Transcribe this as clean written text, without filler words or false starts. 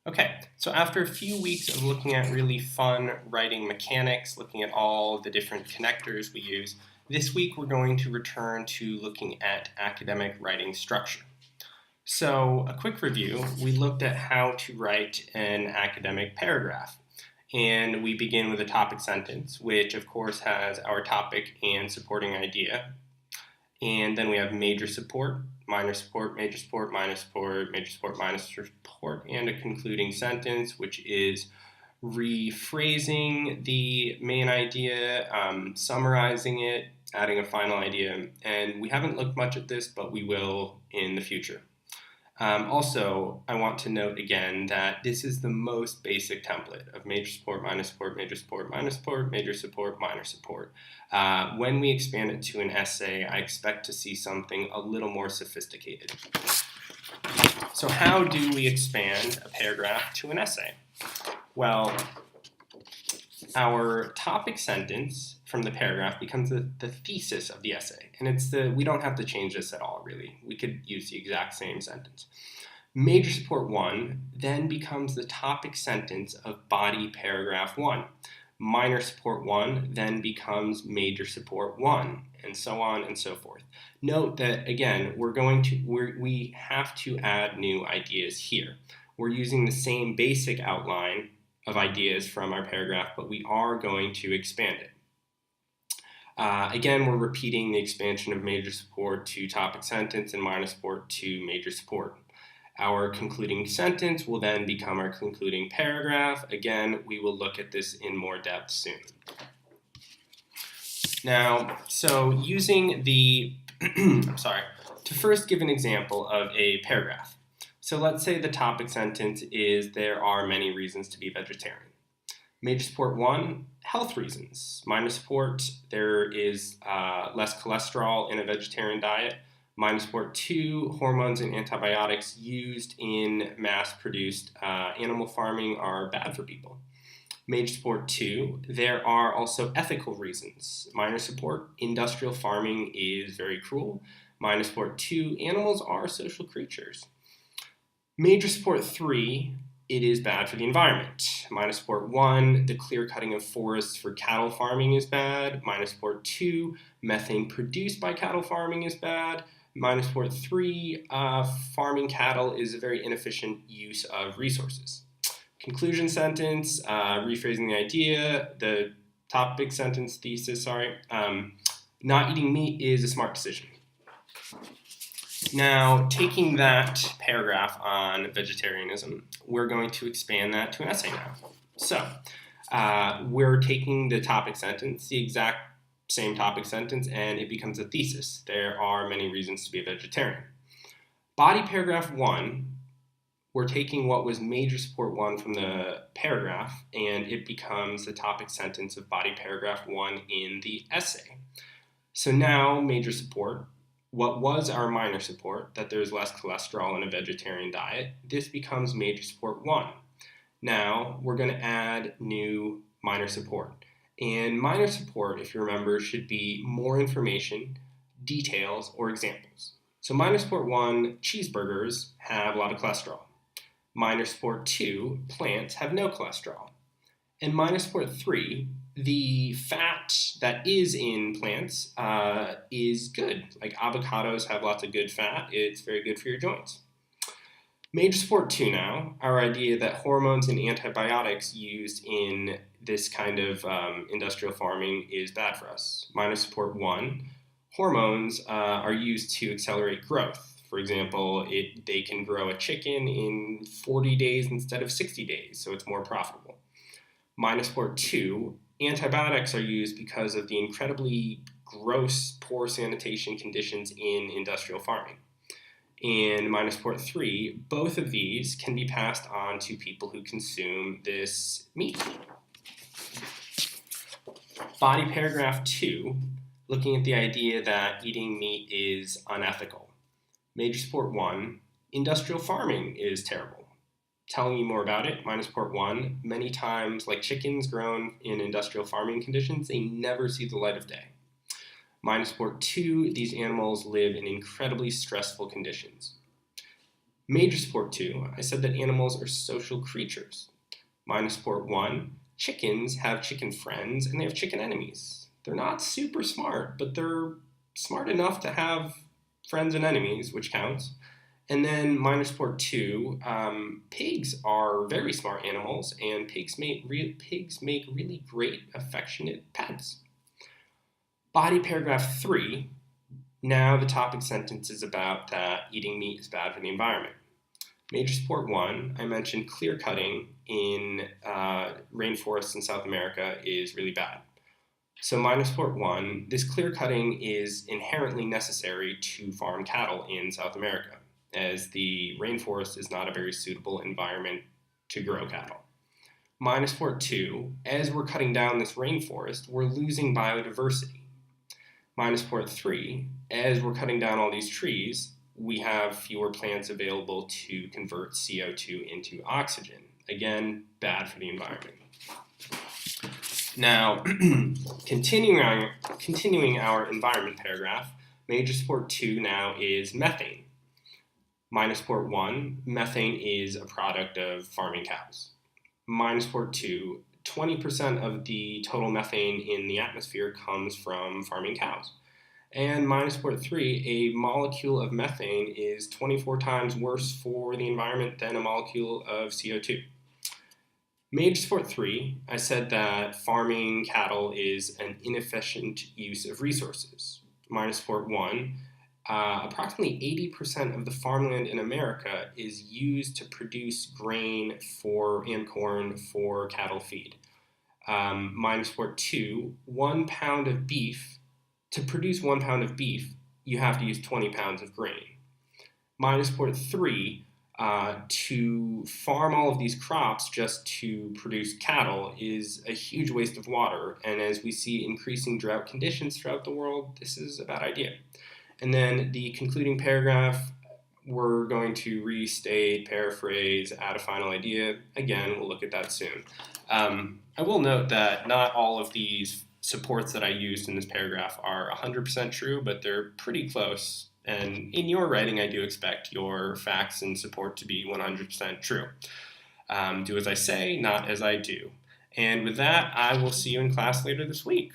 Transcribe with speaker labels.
Speaker 1: Okay, so after a few weeks of looking at really fun writing mechanics, looking at all the different connectors we use, this week we're going to return to looking at academic writing structure. So, a quick review, we looked at how to write an academic paragraph. And we begin with a topic sentence, which of course has our topic and supporting idea. And then we have major support, minor support, major support, minor support, major support, minor support, and a concluding sentence, which is rephrasing the main idea, summarizing it, adding a final idea. And we haven't looked much at this, but we will in the future. Also, I want to note again that this is the most basic template of major support, minor support, major support, minor support, major support, minor support. When we expand it to an essay, I expect to see something a little more sophisticated. So how do we expand a paragraph to an essay? Well, our topic sentence from the paragraph becomes the thesis of the essay. And we don't have to change this at all, really. We could use the exact same sentence. Major support 1 then becomes the topic sentence of body paragraph 1. Minor support 1 then becomes major support 1, and so on and so forth. Note that, again, we have to add new ideas here. We're using the same basic outline of ideas from our paragraph, but we are going to expand it. Again, we're repeating the expansion of major support to topic sentence and minor support to major support. Our concluding sentence will then become our concluding paragraph. Again, we will look at this in more depth soon. Now, so using the, to first give an example of a paragraph. So let's say the topic sentence is there are many reasons to be vegetarian. Major support 1, health reasons. Minor support, there is less cholesterol in a vegetarian diet. Minor support 2, hormones and antibiotics used in mass-produced animal farming are bad for people. Major support 2, there are also ethical reasons. Minor support, industrial farming is very cruel. Minor support 2, animals are social creatures. Major support 3, it is bad for the environment. Minor support 1, the clear cutting of forests for cattle farming is bad. Minor support 2, methane produced by cattle farming is bad. Minor support 3, farming cattle is a very inefficient use of resources. Conclusion sentence, rephrasing the idea, the topic sentence thesis, not eating meat is a smart decision. Now, taking that paragraph on vegetarianism, we're going to expand that to an essay now. So, we're taking the topic sentence, the exact same topic sentence, and it becomes a thesis. There are many reasons to be a vegetarian. Body paragraph 1, we're taking what was major support 1 from the paragraph, and it becomes the topic sentence of body paragraph 1 in the essay. So now, major support, what was our minor support, that there's less cholesterol in a vegetarian diet, this becomes major support 1. Now, we're going to add new minor support. And minor support, if you remember, should be more information, details, or examples. So minor support 1, cheeseburgers have a lot of cholesterol. Minor support 2, plants have no cholesterol. And minor support 3, the fat that is in plants is good. Like avocados have lots of good fat. It's very good for your joints. Major support 2 now, our idea that hormones and antibiotics used in this kind of industrial farming is bad for us. Minor support 1, hormones are used to accelerate growth. For example, they can grow a chicken in 40 days instead of 60 days, so it's more profitable. Minor support 2, antibiotics are used because of the incredibly gross, poor sanitation conditions in industrial farming. And minor support 3, both of these can be passed on to people who consume this meat. Body paragraph 2, looking at the idea that eating meat is unethical. Major support 1, industrial farming is terrible. Telling you more about it, minor support 1, many times, like chickens grown in industrial farming conditions, they never see the light of day. Minor support 2, these animals live in incredibly stressful conditions. Major support 2, I said that animals are social creatures. Minor support 1, chickens have chicken friends and they have chicken enemies. They're not super smart, but they're smart enough to have friends and enemies, which counts. And then minor support 2, pigs are very smart animals, and pigs make really great, affectionate pets. Body paragraph 3, now the topic sentence is about that eating meat is bad for the environment. Major support 1, I mentioned clear cutting in rainforests in South America is really bad. So minor support 1, this clear cutting is inherently necessary to farm cattle in South America, as the rainforest is not a very suitable environment to grow cattle. Minor support 2, as we're cutting down this rainforest, we're losing biodiversity. Minor support 3, as we're cutting down all these trees, we have fewer plants available to convert CO2 into oxygen. Again, bad for the environment. Now, continuing our environment paragraph, major support 2 now is methane. Minor support 1, methane is a product of farming cows. Minor support 2, 20% of the total methane in the atmosphere comes from farming cows. And minor support 3, a molecule of methane is 24 times worse for the environment than a molecule of CO2. Major support 3, I said that farming cattle is an inefficient use of resources. Minor support 1, approximately 80% of the farmland in America is used to produce grain and corn for cattle feed. Minor support 2, 1 pound of beef. To produce 1 pound of beef, you have to use 20 pounds of grain. Minor support 3, to farm all of these crops just to produce cattle is a huge waste of water, and as we see increasing drought conditions throughout the world, this is a bad idea. And then the concluding paragraph, we're going to restate, paraphrase, add a final idea. Again, we'll look at that soon. I will note that not all of these supports that I used in this paragraph are 100% true, but they're pretty close. And in your writing, I do expect your facts and support to be 100% true. Do as I say, not as I do. And with that, I will see you in class later this week.